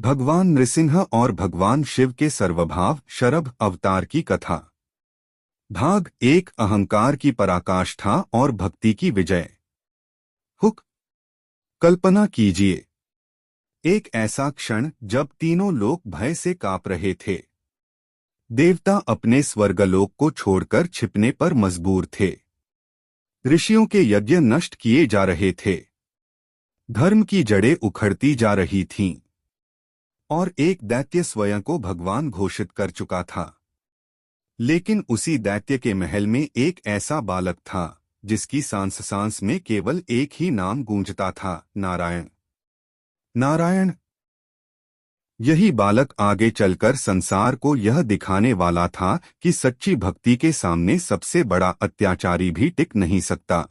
भगवान नृसिंह और भगवान शिव के सर्वभाव शरभ अवतार की कथा। भाग एक, अहंकार की पराकाष्ठा और भक्ति की विजय। हुक। कल्पना कीजिए, एक ऐसा क्षण जब तीनों लोग भय से कांप रहे थे। देवता अपने स्वर्गलोक को छोड़कर छिपने पर मजबूर थे। ऋषियों के यज्ञ नष्ट किए जा रहे थे। धर्म की जड़ें उखड़ती जा रही थीं। और एक दैत्य स्वयं को भगवान घोषित कर चुका था। लेकिन उसी दैत्य के महल में एक ऐसा बालक था जिसकी सांस सांस में केवल एक ही नाम गूंजता था, नारायण। नारायण। यही बालक आगे चलकर संसार को यह दिखाने वाला था कि सच्ची भक्ति के सामने सबसे बड़ा अत्याचारी भी टिक नहीं सकता।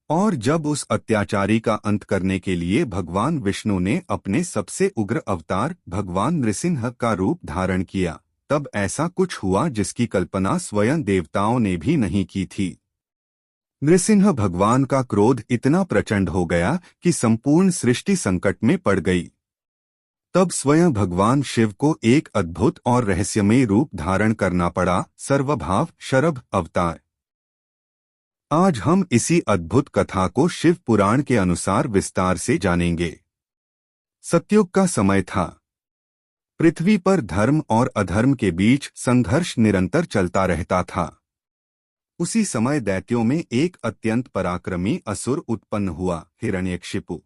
और जब उस अत्याचारी का अंत करने के लिए भगवान विष्णु ने अपने सबसे उग्र अवतार भगवान नृसिंह का रूप धारण किया, तब ऐसा कुछ हुआ जिसकी कल्पना स्वयं देवताओं ने भी नहीं की थी। नृसिंह भगवान का क्रोध इतना प्रचंड हो गया कि संपूर्ण सृष्टि संकट में पड़ गई। तब स्वयं भगवान शिव को एक अद्भुत और रहस्यमय रूप धारण करना पड़ा, सर्वभाव शरभ अवतार। आज हम इसी अद्भुत कथा को शिव पुराण के अनुसार विस्तार से जानेंगे। सतयुग का समय था। पृथ्वी पर धर्म और अधर्म के बीच संघर्ष निरंतर चलता रहता था। उसी समय दैत्यों में एक अत्यंत पराक्रमी असुर उत्पन्न हुआ, हिरण्यकशिपु।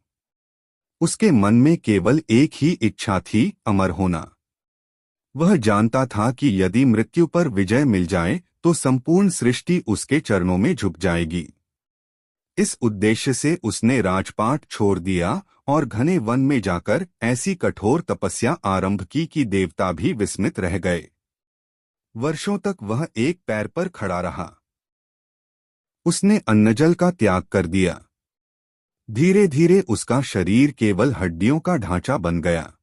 उसके मन में केवल एक ही इच्छा थी, अमर होना। वह जानता था कि यदि मृत्यु पर विजय मिल जाए तो संपूर्ण सृष्टि उसके चरणों में झुक जाएगी। इस उद्देश्य से उसने राजपाट छोड़ दिया और घने वन में जाकर ऐसी कठोर तपस्या आरंभ की कि देवता भी विस्मित रह गए। वर्षों तक वह एक पैर पर खड़ा रहा। उसने अन्नजल का त्याग कर दिया। धीरे धीरे उसका शरीर केवल हड्डियों का ढांचा बन गया।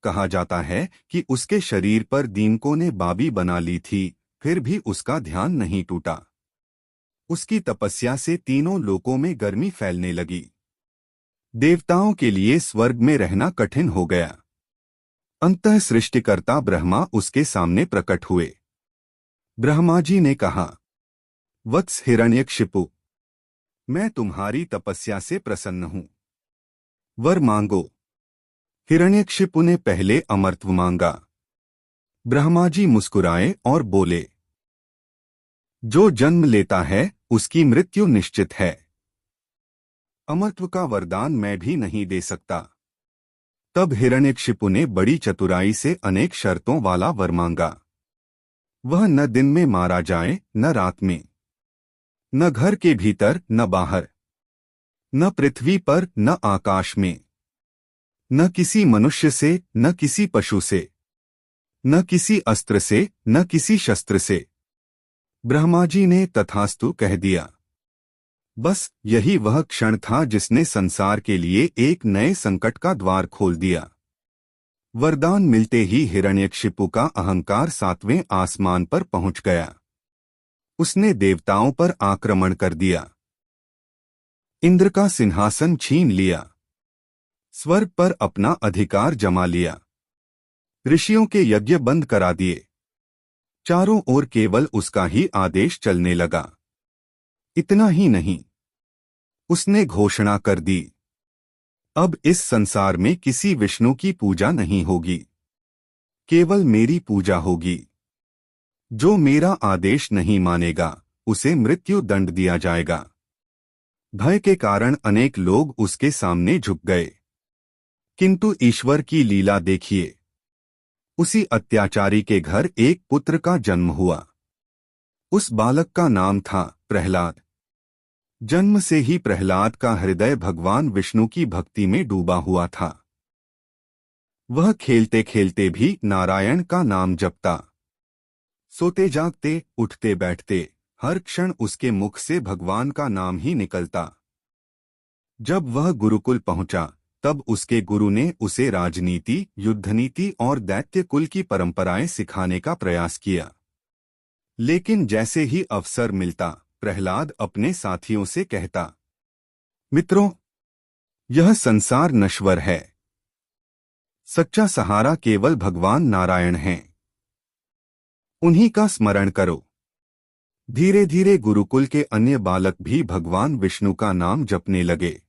कहा जाता है कि उसके शरीर पर दीमकों ने बाबी बना ली थी, फिर भी उसका ध्यान नहीं टूटा। उसकी तपस्या से तीनों लोकों में गर्मी फैलने लगी। देवताओं के लिए स्वर्ग में रहना कठिन हो गया। अंततः सृष्टिकर्ता ब्रह्मा उसके सामने प्रकट हुए। ब्रह्मा जी ने कहा, वत्स हिरण्यकशिपु, मैं तुम्हारी तपस्या से प्रसन्न हूं। वर मांगो। हिरण्यकशिपु ने पहले अमरत्व मांगा। ब्रह्मा जी मुस्कुराए और बोले, जो जन्म लेता है उसकी मृत्यु निश्चित है। अमरत्व का वरदान मैं भी नहीं दे सकता। तब हिरण्यकशिपु ने बड़ी चतुराई से अनेक शर्तों वाला वर मांगा। वह न दिन में मारा जाए, न रात में, न घर के भीतर न बाहर, न पृथ्वी पर न आकाश में, न किसी मनुष्य से न किसी पशु से, न किसी अस्त्र से न किसी शस्त्र से। ब्रह्मा जी ने तथास्तु कह दिया। बस यही वह क्षण था जिसने संसार के लिए एक नए संकट का द्वार खोल दिया। वरदान मिलते ही हिरण्यकशिपु का अहंकार 7वें आसमान पर पहुंच गया। उसने देवताओं पर आक्रमण कर दिया। इंद्र का सिंहासन छीन लिया। स्वर्ग पर अपना अधिकार जमा लिया। ऋषियों के यज्ञ बंद करा दिए। चारों ओर केवल उसका ही आदेश चलने लगा। इतना ही नहीं, उसने घोषणा कर दी, अब इस संसार में किसी विष्णु की पूजा नहीं होगी, केवल मेरी पूजा होगी। जो मेरा आदेश नहीं मानेगा उसे मृत्यु दंड दिया जाएगा। भय के कारण अनेक लोग उसके सामने झुक गए। किंतु ईश्वर की लीला देखिए। उसी अत्याचारी के घर एक पुत्र का जन्म हुआ। उस बालक का नाम था प्रहलाद। जन्म से ही प्रहलाद का हृदय भगवान विष्णु की भक्ति में डूबा हुआ था। वह खेलते खेलते भी नारायण का नाम जपता। सोते जागते, उठते बैठते, हर क्षण उसके मुख से भगवान का नाम ही निकलता। जब वह गुरुकुल पहुंचा, तब उसके गुरु ने उसे राजनीति, युद्धनीति और दैत्य कुल की परंपराएं सिखाने का प्रयास किया। लेकिन जैसे ही अवसर मिलता, प्रहलाद अपने साथियों से कहता, मित्रों, यह संसार नश्वर है। सच्चा सहारा केवल भगवान नारायण हैं। उन्हीं का स्मरण करो। धीरे धीरे गुरुकुल के अन्य बालक भी भगवान विष्णु का नाम जपने लगे।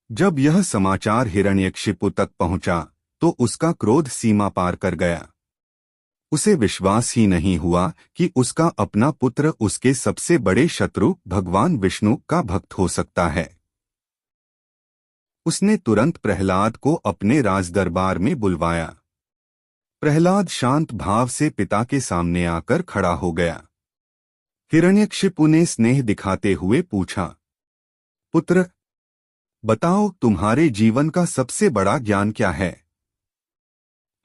जब यह समाचार हिरण्यकशिपु तक पहुंचा तो उसका क्रोध सीमा पार कर गया। उसे विश्वास ही नहीं हुआ कि उसका अपना पुत्र उसके सबसे बड़े शत्रु भगवान विष्णु का भक्त हो सकता है। उसने तुरंत प्रहलाद को अपने राजदरबार में बुलवाया। प्रहलाद शांत भाव से पिता के सामने आकर खड़ा हो गया। हिरण्यकशिपु ने स्नेह दिखाते हुए पूछा, पुत्र, बताओ तुम्हारे जीवन का सबसे बड़ा ज्ञान क्या है?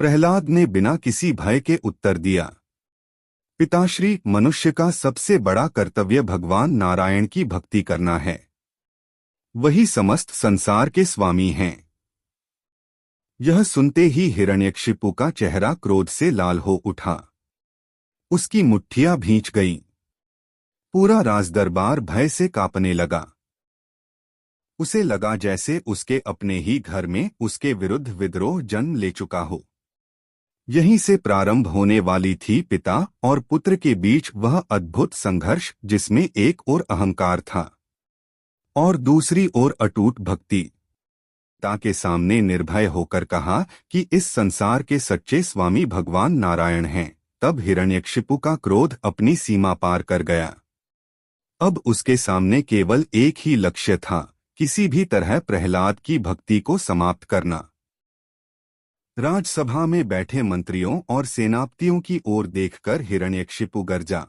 प्रहलाद ने बिना किसी भय के उत्तर दिया, पिताश्री, मनुष्य का सबसे बड़ा कर्तव्य भगवान नारायण की भक्ति करना है। वही समस्त संसार के स्वामी हैं। यह सुनते ही हिरण्यकशिपु का चेहरा क्रोध से लाल हो उठा। उसकी मुट्ठियां भींच गईं। पूरा राजदरबार भय से कांपने लगा। उसे लगा जैसे उसके अपने ही घर में उसके विरुद्ध विद्रोह जन्म ले चुका हो। यहीं से प्रारंभ होने वाली थी पिता और पुत्र के बीच वह अद्भुत संघर्ष, जिसमें एक ओर अहंकार था और दूसरी ओर अटूट भक्ति। पिता के सामने निर्भय होकर कहा कि इस संसार के सच्चे स्वामी भगवान नारायण हैं। तब हिरण्यकशिपु का क्रोध अपनी सीमा पार कर गया। अब उसके सामने केवल एक ही लक्ष्य था, किसी भी तरह प्रहलाद की भक्ति को समाप्त करना। राजसभा में बैठे मंत्रियों और सेनापतियों की ओर देखकर हिरण्यकशिपु गर्जा,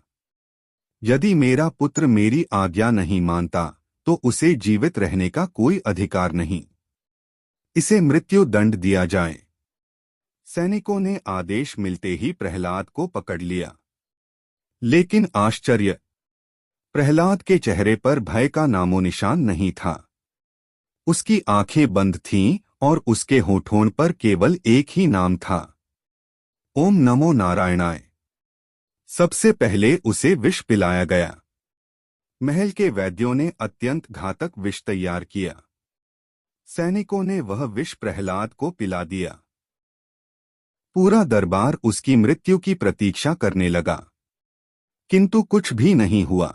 यदि मेरा पुत्र मेरी आज्ञा नहीं मानता तो उसे जीवित रहने का कोई अधिकार नहीं। इसे मृत्यु दंड दिया जाए। सैनिकों ने आदेश मिलते ही प्रहलाद को पकड़ लिया। लेकिन आश्चर्य, प्रहलाद के चेहरे पर भय का नामो निशान नहीं था। उसकी आंखें बंद थीं और उसके होठों पर केवल एक ही नाम था, ओम नमो नारायणाय। सबसे पहले उसे विष पिलाया गया। महल के वैद्यों ने अत्यंत घातक विष तैयार किया। सैनिकों ने वह विष प्रहलाद को पिला दिया। पूरा दरबार उसकी मृत्यु की प्रतीक्षा करने लगा, किंतु कुछ भी नहीं हुआ।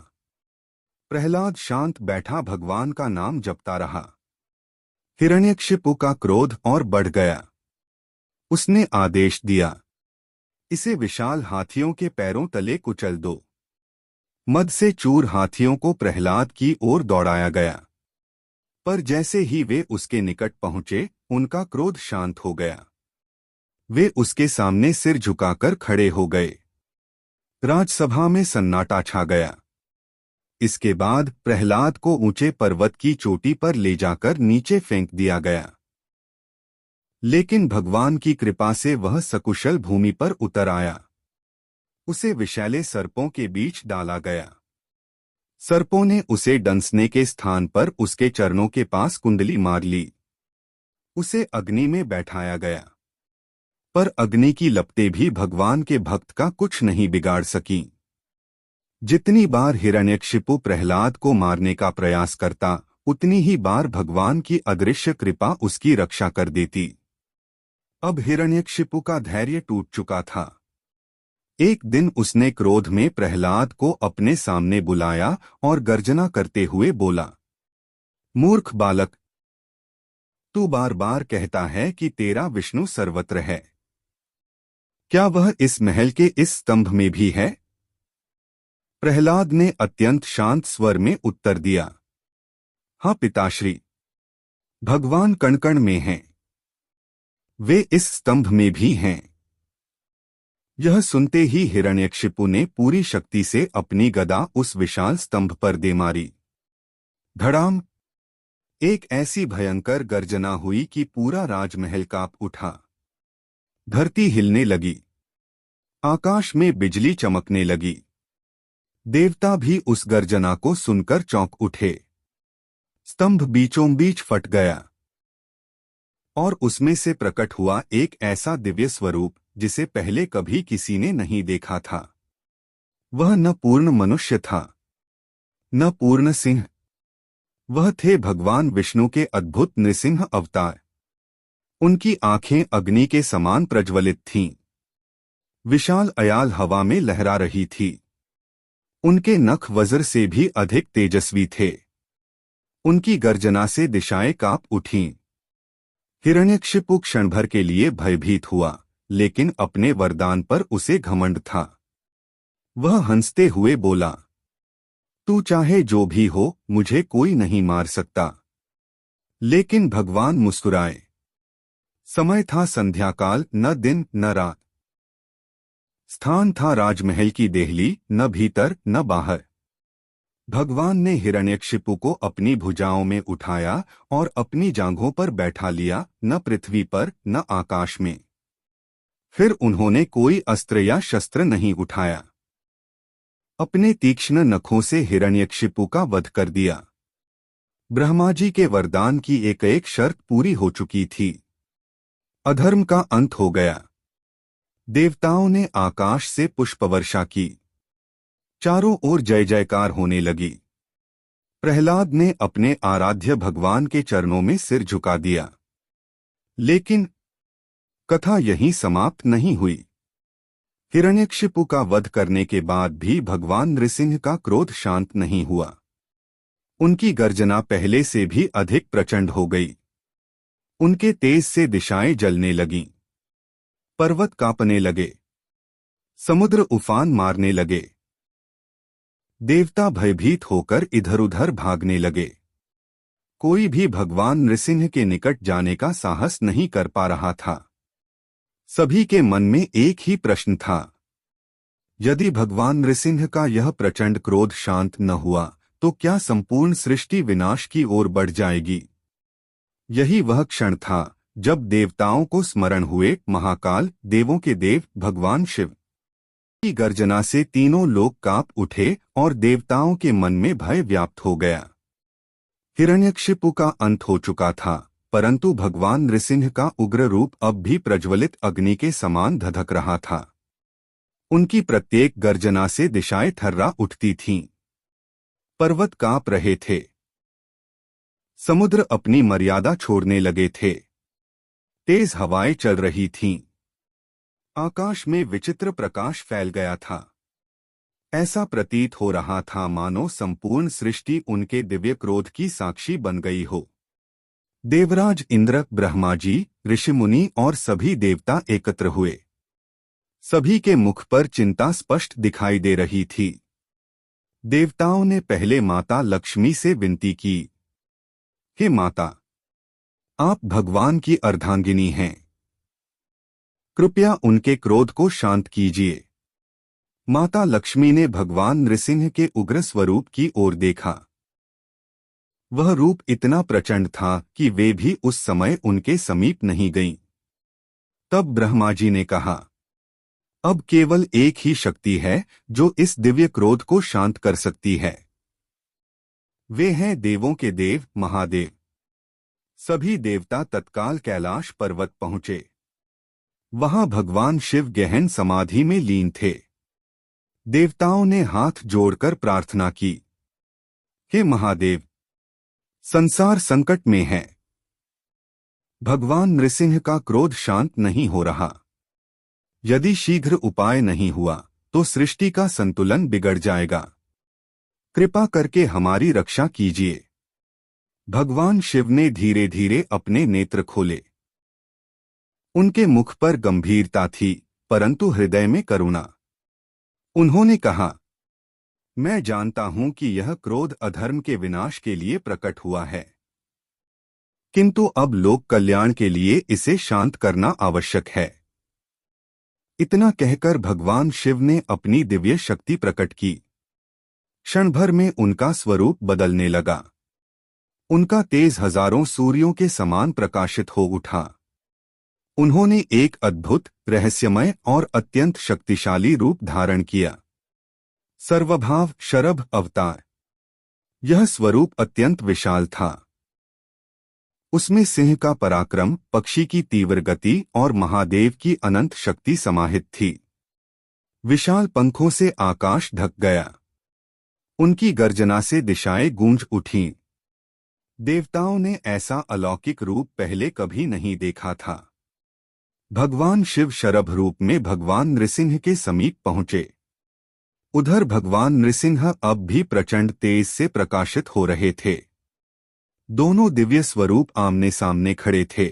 प्रहलाद शांत बैठा भगवान का नाम जपता रहा। हिरण्यकशिपु का क्रोध और बढ़ गया। उसने आदेश दिया, इसे विशाल हाथियों के पैरों तले कुचल दो। मद से चूर हाथियों को प्रहलाद की ओर दौड़ाया गया, पर जैसे ही वे उसके निकट पहुंचे उनका क्रोध शांत हो गया। वे उसके सामने सिर झुकाकर खड़े हो गए। राजसभा में सन्नाटा छा गया। इसके बाद प्रहलाद को ऊंचे पर्वत की चोटी पर ले जाकर नीचे फेंक दिया गया। लेकिन भगवान की कृपा से वह सकुशल भूमि पर उतर आया। उसे विषैले सर्पों के बीच डाला गया। सर्पों ने उसे डंसने के स्थान पर उसके चरणों के पास कुंडली मार ली। उसे अग्नि में बैठाया गया, पर अग्नि की लपटें भी भगवान के भक्त का कुछ नहीं बिगाड़ सकीं। जितनी बार हिरण्यकशिपु प्रहलाद को मारने का प्रयास करता, उतनी ही बार भगवान की अदृश्य कृपा उसकी रक्षा कर देती। अब हिरण्यकशिपु का धैर्य टूट चुका था। एक दिन उसने क्रोध में प्रहलाद को अपने सामने बुलाया और गर्जना करते हुए बोला, मूर्ख बालक, तू बार बार कहता है कि तेरा विष्णु सर्वत्र है। क्या वह इस महल के इस स्तंभ में भी है? प्रहलाद ने अत्यंत शांत स्वर में उत्तर दिया, हाँ पिताश्री, भगवान कण कण में हैं। वे इस स्तंभ में भी हैं। यह सुनते ही हिरण्यकशिपु ने पूरी शक्ति से अपनी गदा उस विशाल स्तंभ पर दे मारी। धड़ाम! एक ऐसी भयंकर गर्जना हुई कि पूरा राजमहल कांप उठा। धरती हिलने लगी। आकाश में बिजली चमकने लगी। देवता भी उस गर्जना को सुनकर चौंक उठे। स्तंभ बीचों बीच फट गया और उसमें से प्रकट हुआ एक ऐसा दिव्य स्वरूप जिसे पहले कभी किसी ने नहीं देखा था। वह न पूर्ण मनुष्य था, न पूर्ण सिंह। वह थे भगवान विष्णु के अद्भुत नृसिंह अवतार। उनकी आंखें अग्नि के समान प्रज्वलित थीं। विशाल अयाल हवा में लहरा रही थी। उनके नख वज्र से भी अधिक तेजस्वी थे। उनकी गर्जना से दिशाएं कांप उठीं। हिरण्यकशिपु क्षण भर के लिए भयभीत हुआ, लेकिन अपने वरदान पर उसे घमंड था। वह हंसते हुए बोला, तू चाहे जो भी हो, मुझे कोई नहीं मार सकता। लेकिन भगवान मुस्कुराए। समय था संध्याकाल, न दिन न रात। स्थान था राजमहल की देहली, न भीतर न बाहर। भगवान ने हिरण्यकशिपु को अपनी भुजाओं में उठाया और अपनी जांघों पर बैठा लिया, न पृथ्वी पर न आकाश में। फिर उन्होंने कोई अस्त्र या शस्त्र नहीं उठाया। अपने तीक्ष्ण नखों से हिरण्यकशिपु का वध कर दिया। ब्रह्मा जी के वरदान की एक एक शर्त पूरी हो चुकी थी। अधर्म का अंत हो गया। देवताओं ने आकाश से पुष्पवर्षा की। चारों ओर जय जयकार होने लगी। प्रहलाद ने अपने आराध्य भगवान के चरणों में सिर झुका दिया। लेकिन कथा यहीं समाप्त नहीं हुई। हिरण्यकशिपु का वध करने के बाद भी भगवान नृसिंह का क्रोध शांत नहीं हुआ। उनकी गर्जना पहले से भी अधिक प्रचंड हो गई। उनके तेज से दिशाएं जलने लगीं। पर्वत कांपने लगे। समुद्र उफान मारने लगे। देवता भयभीत होकर इधर-उधर भागने लगे। कोई भी भगवान नृसिंह के निकट जाने का साहस नहीं कर पा रहा था। सभी के मन में एक ही प्रश्न था, यदि भगवान नृसिंह का यह प्रचंड क्रोध शांत न हुआ तो क्या संपूर्ण सृष्टि विनाश की ओर बढ़ जाएगी। यही वह क्षण था जब देवताओं को स्मरण हुए महाकाल, देवों के देव भगवान शिव की गर्जना से तीनों लोग कांप उठे और देवताओं के मन में भय व्याप्त हो गया। हिरण्यकशिपु का अंत हो चुका था, परंतु भगवान नृसिंह का उग्र रूप अब भी प्रज्वलित अग्नि के समान धधक रहा था। उनकी प्रत्येक गर्जना से दिशाएं थर्रा उठती थीं। पर्वत कांप रहे थे। समुद्र अपनी मर्यादा छोड़ने लगे थे। तेज हवाएं चल रही थीं। आकाश में विचित्र प्रकाश फैल गया था। ऐसा प्रतीत हो रहा था मानो संपूर्ण सृष्टि उनके दिव्य क्रोध की साक्षी बन गई हो। देवराज इंद्र, ब्रह्मा जी, ऋषिमुनि और सभी देवता एकत्र हुए। सभी के मुख पर चिंता स्पष्ट दिखाई दे रही थी। देवताओं ने पहले माता लक्ष्मी से विनती की, हे माता, आप भगवान की अर्धांगिनी हैं। कृपया उनके क्रोध को शांत कीजिए। माता लक्ष्मी ने भगवान नृसिंह के उग्र स्वरूप की ओर देखा। वह रूप इतना प्रचंड था कि वे भी उस समय उनके समीप नहीं गईं। तब ब्रह्मा जी ने कहा, अब केवल एक ही शक्ति है जो इस दिव्य क्रोध को शांत कर सकती है। वे हैं देवों के देव महादेव। सभी देवता तत्काल कैलाश पर्वत पहुंचे। वहां भगवान शिव गहन समाधि में लीन थे। देवताओं ने हाथ जोड़कर प्रार्थना की, हे महादेव, संसार संकट में है। भगवान नृसिंह का क्रोध शांत नहीं हो रहा। यदि शीघ्र उपाय नहीं हुआ तो सृष्टि का संतुलन बिगड़ जाएगा। कृपा करके हमारी रक्षा कीजिए। भगवान शिव ने धीरे धीरे अपने नेत्र खोले। उनके मुख पर गंभीरता थी, परंतु हृदय में करुणा। उन्होंने कहा, मैं जानता हूं कि यह क्रोध अधर्म के विनाश के लिए प्रकट हुआ है, किंतु अब लोक कल्याण के लिए इसे शांत करना आवश्यक है। इतना कहकर भगवान शिव ने अपनी दिव्य शक्ति प्रकट की। क्षण भर में उनका स्वरूप बदलने लगा। उनका तेज हजारों सूर्यों के समान प्रकाशित हो उठा। उन्होंने एक अद्भुत, रहस्यमय और अत्यंत शक्तिशाली रूप धारण किया। सर्वभाव शरभ अवतार। यह स्वरूप अत्यंत विशाल था। उसमें सिंह का पराक्रम, पक्षी की तीव्र गति और महादेव की अनंत शक्ति समाहित थी। विशाल पंखों से आकाश ढक गया। उनकी गर्जना से दिशाएं गूंज उठीं। देवताओं ने ऐसा अलौकिक रूप पहले कभी नहीं देखा था। भगवान शिव शरभ रूप में भगवान नृसिंह के समीप पहुंचे। उधर भगवान नृसिंह अब भी प्रचंड तेज से प्रकाशित हो रहे थे। दोनों दिव्य स्वरूप आमने सामने खड़े थे।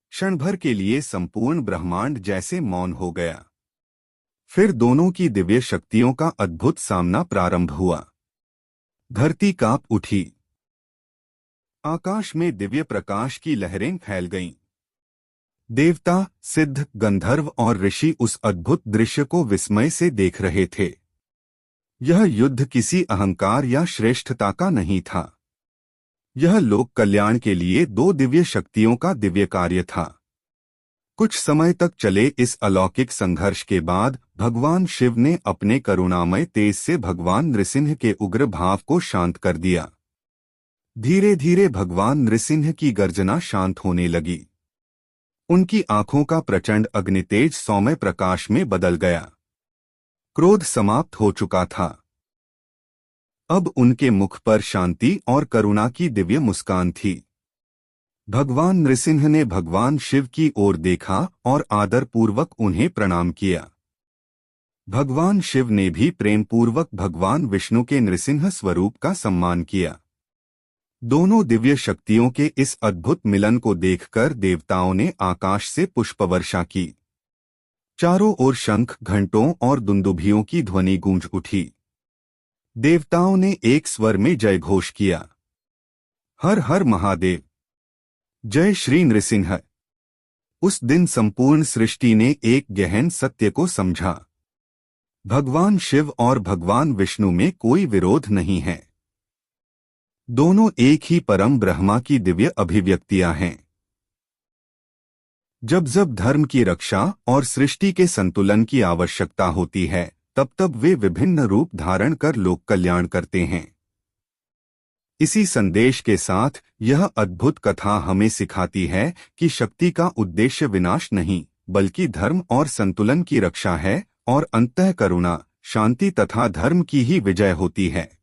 क्षण भर के लिए संपूर्ण ब्रह्मांड जैसे मौन हो गया। फिर दोनों की दिव्य शक्तियों का अद्भुत सामना प्रारंभ हुआ। धरती कांप उठी। आकाश में दिव्य प्रकाश की लहरें फैल गईं। देवता, सिद्ध, गंधर्व और ऋषि उस अद्भुत दृश्य को विस्मय से देख रहे थे। यह युद्ध किसी अहंकार या श्रेष्ठता का नहीं था। यह लोक कल्याण के लिए दो दिव्य शक्तियों का दिव्य कार्य था। कुछ समय तक चले इस अलौकिक संघर्ष के बाद भगवान शिव ने अपने करुणामय तेज से भगवान नृसिंह के उग्र भाव को शांत कर दिया। धीरे धीरे भगवान नृसिंह की गर्जना शांत होने लगी। उनकी आंखों का प्रचंड अग्नितेज सौम्य प्रकाश में बदल गया। क्रोध समाप्त हो चुका था। अब उनके मुख पर शांति और करुणा की दिव्य मुस्कान थी। भगवान नृसिंह ने भगवान शिव की ओर देखा और आदरपूर्वक उन्हें प्रणाम किया। भगवान शिव ने भी प्रेमपूर्वक भगवान विष्णु के नृसिंह स्वरूप का सम्मान किया। दोनों दिव्य शक्तियों के इस अद्भुत मिलन को देखकर देवताओं ने आकाश से पुष्पवर्षा की। चारों ओर शंख, घंटों और दुंदुभियों की ध्वनि गूंज उठी। देवताओं ने एक स्वर में जय घोष किया, हर हर महादेव, जय श्री नृसिंह। उस दिन संपूर्ण सृष्टि ने एक गहन सत्य को समझा। भगवान शिव और भगवान विष्णु में कोई विरोध नहीं है। दोनों एक ही परम ब्रह्मा की दिव्य अभिव्यक्तियां हैं। जब जब धर्म की रक्षा और सृष्टि के संतुलन की आवश्यकता होती है, तब तब वे विभिन्न रूप धारण कर लोक कल्याण करते हैं। इसी संदेश के साथ यह अद्भुत कथा हमें सिखाती है कि शक्ति का उद्देश्य विनाश नहीं, बल्कि धर्म और संतुलन की रक्षा है और अंतः करुणा, शांति तथा धर्म की ही विजय होती है।